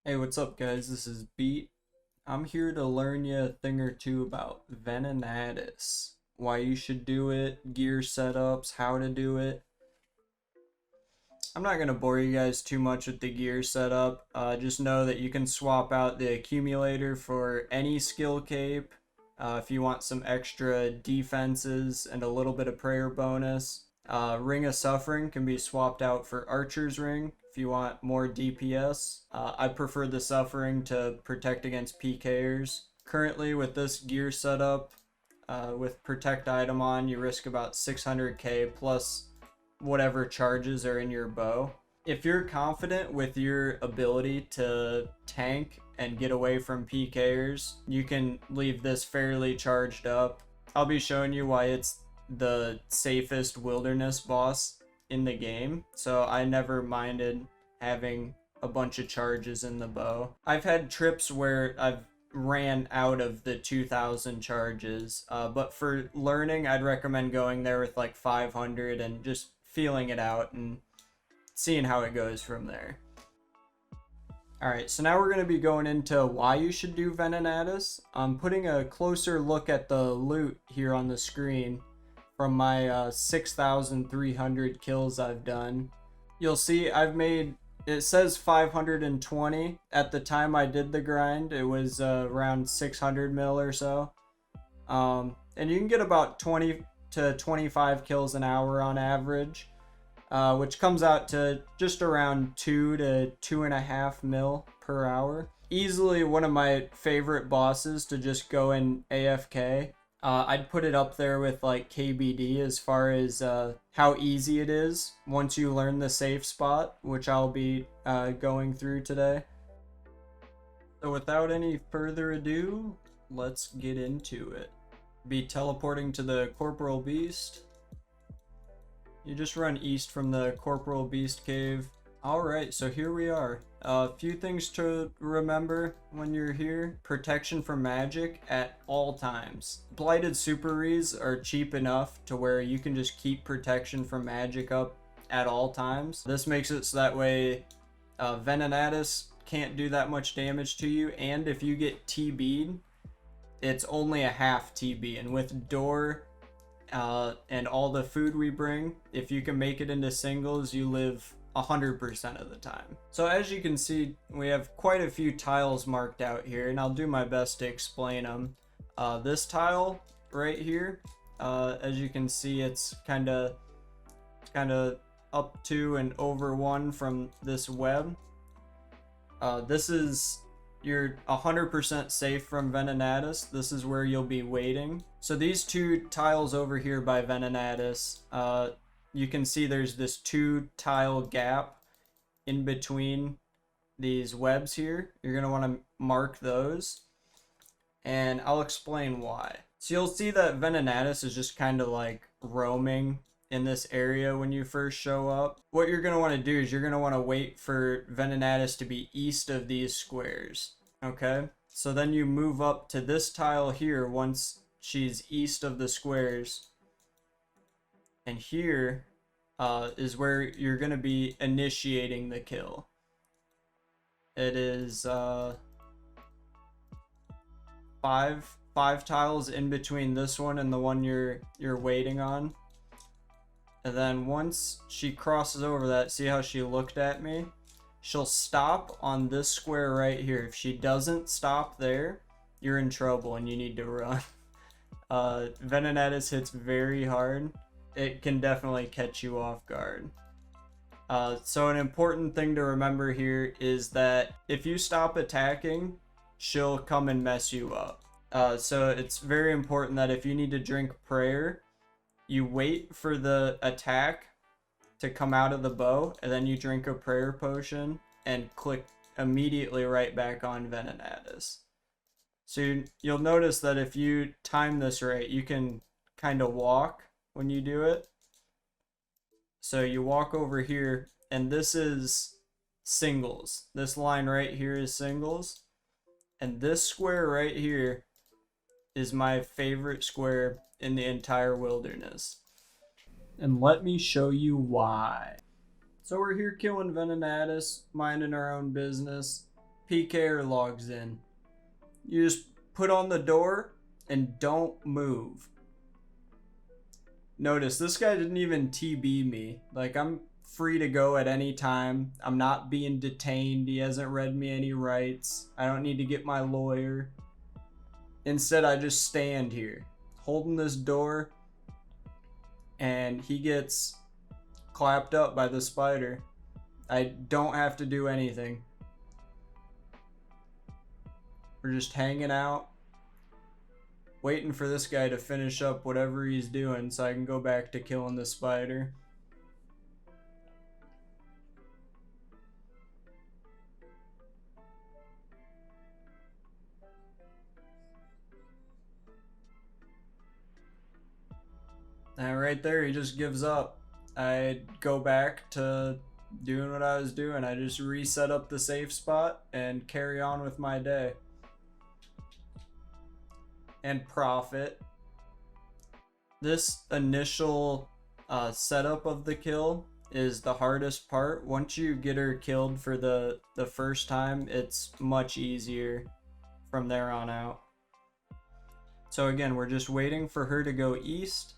Hey, what's up, guys? This is Beat. I'm here to learn you a thing or two about Venenatis, why you should do it, gear setups, how to do it. I'm not going to bore you guys too much with the gear setup. Just know that you can swap out the accumulator for any skill cape if you want some extra defenses and a little bit of prayer bonus. Ring of Suffering can be swapped out for Archer's Ring if you want more DPS. I prefer the Suffering to protect against PKers. Currently, with this gear setup, with Protect item on, you risk about 600k plus whatever charges are in your bow. If you're confident with your ability to tank and get away from PKers, you can leave this fairly charged up. I'll be showing you why it's the safest wilderness boss in the game, so I never minded having a bunch of charges in the bow. I've had trips where I've ran out of the 2000 charges, but for learning, I'd recommend going there with like 500 and just feeling it out and seeing how it goes from there. Alright, so now we're going to be going into why you should do Venenatis. I'm putting a closer look at the loot here on the screen from my 6,300 kills I've done. You'll see I've made, it says 520. At the time I did the grind, it was around 600 mil or so. And you can get about 20 to 25 kills an hour on average, which comes out to just around 2 to 2.5 mil per hour. Easily one of my favorite bosses to just go in AFK. I'd put it up there with like KBD as far as how easy it is once you learn the safe spot, which I'll be going through today. So without any further ado, let's get into it. Be teleporting to the Corporal Beast. You just run east from the Corporal Beast Cave. Alright, so here we are. A few things to remember when you're here. Protection from magic at all times. Blighted Super Rees are cheap enough to where you can just keep protection from magic up at all times. This makes it so that way Venenatis can't do that much damage to you, and if you get TB'd, it's only a half TB, and with Door and all the food we bring, if you can make it into singles, you live 100% of the time. So as you can see, we have quite a few tiles marked out here, and I'll do my best to explain them. This tile right here, as you can see, it's kind of up to and over one from this web. This is, you're 100% safe from Venenatis. This is where you'll be waiting. So these two tiles over here by Venenatis, you can see there's this 2 tile gap in between these webs here. You're going to want to mark those, and I'll explain why. So you'll see that Venenatis is just kind of like roaming in this area when you first show up. What you're going to want to do is you're going to want to wait for Venenatis to be east of these squares. Okay, so then you move up to this tile here once she's east of the squares, and here is where you're going to be initiating the kill. It is five tiles in between this one and the one you're waiting on. And then once she crosses over that, see how she looked at me? She'll stop on this square right here. If she doesn't stop there, you're in trouble and you need to run. Venenatis hits very hard. It can definitely catch you off guard. So an important thing to remember here is that if you stop attacking, she'll come and mess you up. So it's very important that if you need to drink prayer, you wait for the attack to come out of the bow, and then you drink a prayer potion and click immediately right back on Venenatis. So you'll notice that if you time this right, you can kind of walk when you do it. So you walk over here, and this is singles. This line right here is singles, and this square right here is my favorite square in the entire wilderness. And let me show you why. So we're here killing Venenatis, minding our own business. PKer logs in. You just put on the door and don't move. Notice this guy didn't even TB me. Like, I'm free to go at any time. I'm not being detained. He hasn't read me any rights. I don't need to get my lawyer. Instead, I just stand here holding this door, and he gets clapped up by the spider. I don't have to do anything. We're just hanging out, waiting for this guy to finish up whatever he's doing so I can go back to killing the spider. And right there, he just gives up. I go back to doing what I was doing. I just reset up the safe spot and carry on with my day. And profit. This initial setup of the kill is the hardest part. Once you get her killed for the first time, it's much easier from there on out. So again, we're just waiting for her to go east.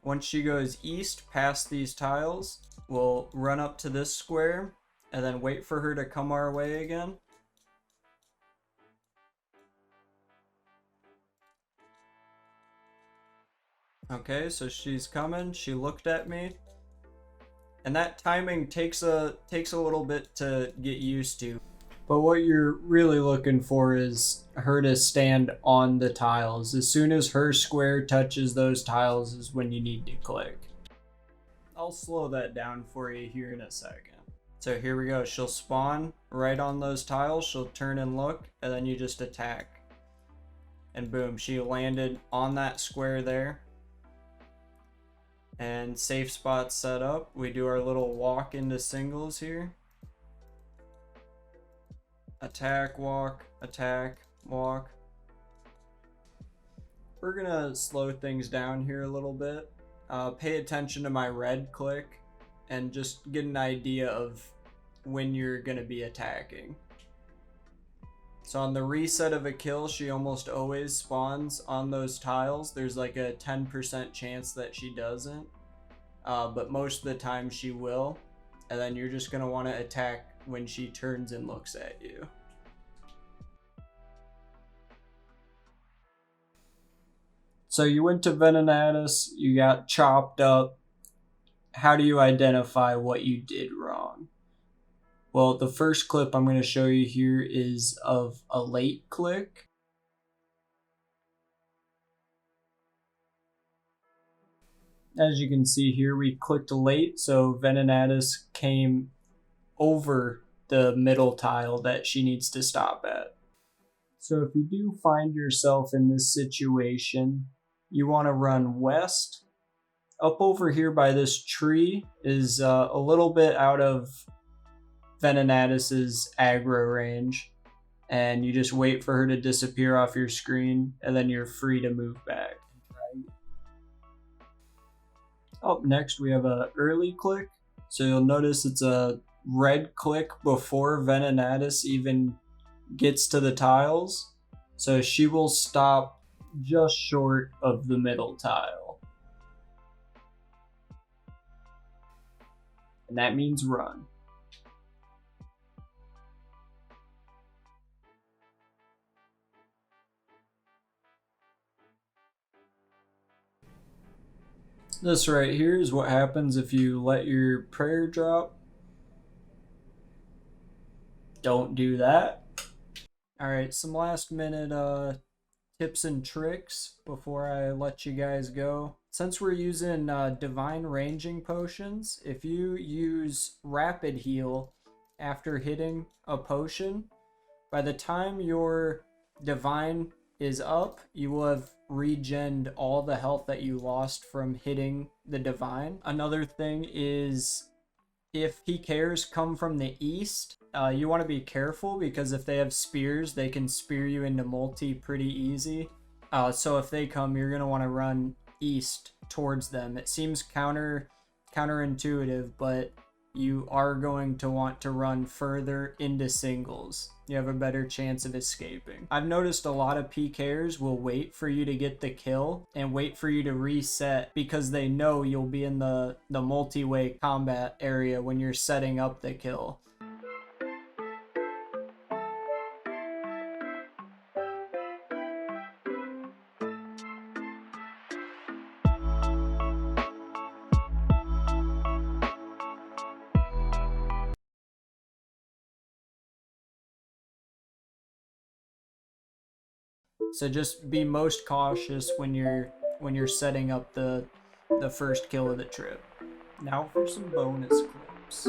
Once she goes east past these tiles, we'll run up to this square and then wait for her to come our way again. Okay, so she's coming. She looked at me. And that timing takes a little bit to get used to. But what you're really looking for is her to stand on the tiles. As soon as her square touches those tiles is when you need to click. I'll slow that down for you here in a second. So here we go. She'll spawn right on those tiles. She'll turn and look, and then you just attack. And boom, she landed on that square there. And safe spot set up. We do our little walk into singles here. Attack, walk, walk. We're gonna slow things down here a little bit. Pay attention to my red click and just get an idea of when you're gonna be attacking. So on the reset of a kill, she almost always spawns on those tiles. There's like a 10% chance that she doesn't, but most of the time she will. And then you're just gonna want to attack when she turns and looks at you. So you went to Venenatis, you got chopped up. How do you identify what you did wrong? Well, the first clip I'm going to show you here is of a late click. As you can see here, we clicked late, so Venenatis came over the middle tile that she needs to stop at. So if you do find yourself in this situation, you want to run west. Up over here by this tree is a little bit out of Venenatis's aggro range, and you just wait for her to disappear off your screen, and then you're free to move back. Up next, we have a early click. So you'll notice it's a red click before Venenatis even gets to the tiles. So she will stop just short of the middle tile. And that means run. This right here is what happens if you let your prayer drop. Don't do that. Alright, some last minute tips and tricks before I let you guys go. Since we're using divine ranging potions, if you use rapid heal after hitting a potion, by the time your divine is up, you will have regened all the health that you lost from hitting the divine. Another thing is, if PKers come from the east, you want to be careful, because if they have spears, they can spear you into multi pretty easy. So if they come, you're going to want to run east towards them. It seems counterintuitive, but you are going to want to run further into singles. You have a better chance of escaping. I've noticed a lot of PKers will wait for you to get the kill and wait for you to reset because they know you'll be in the multi-way combat area when you're setting up the kill. So just be most cautious when you're setting up the first kill of the trip. Now for some bonus clips.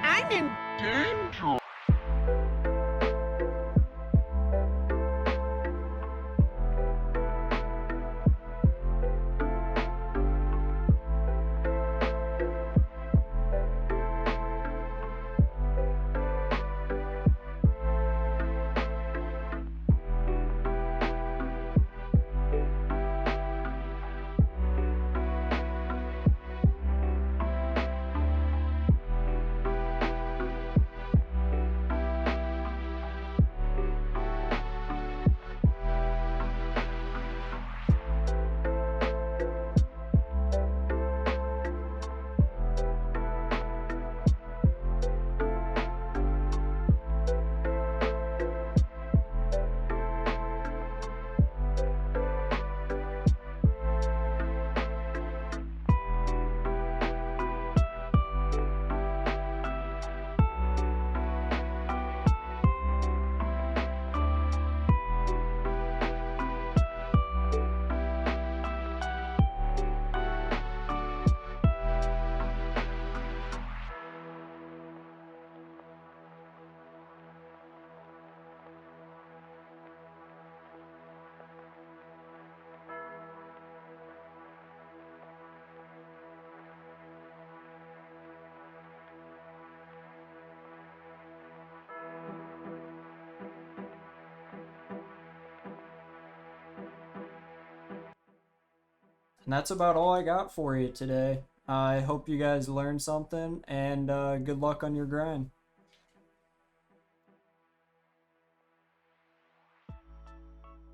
I'm in danger. And that's about all I got for you today. I hope you guys learned something, and good luck on your grind.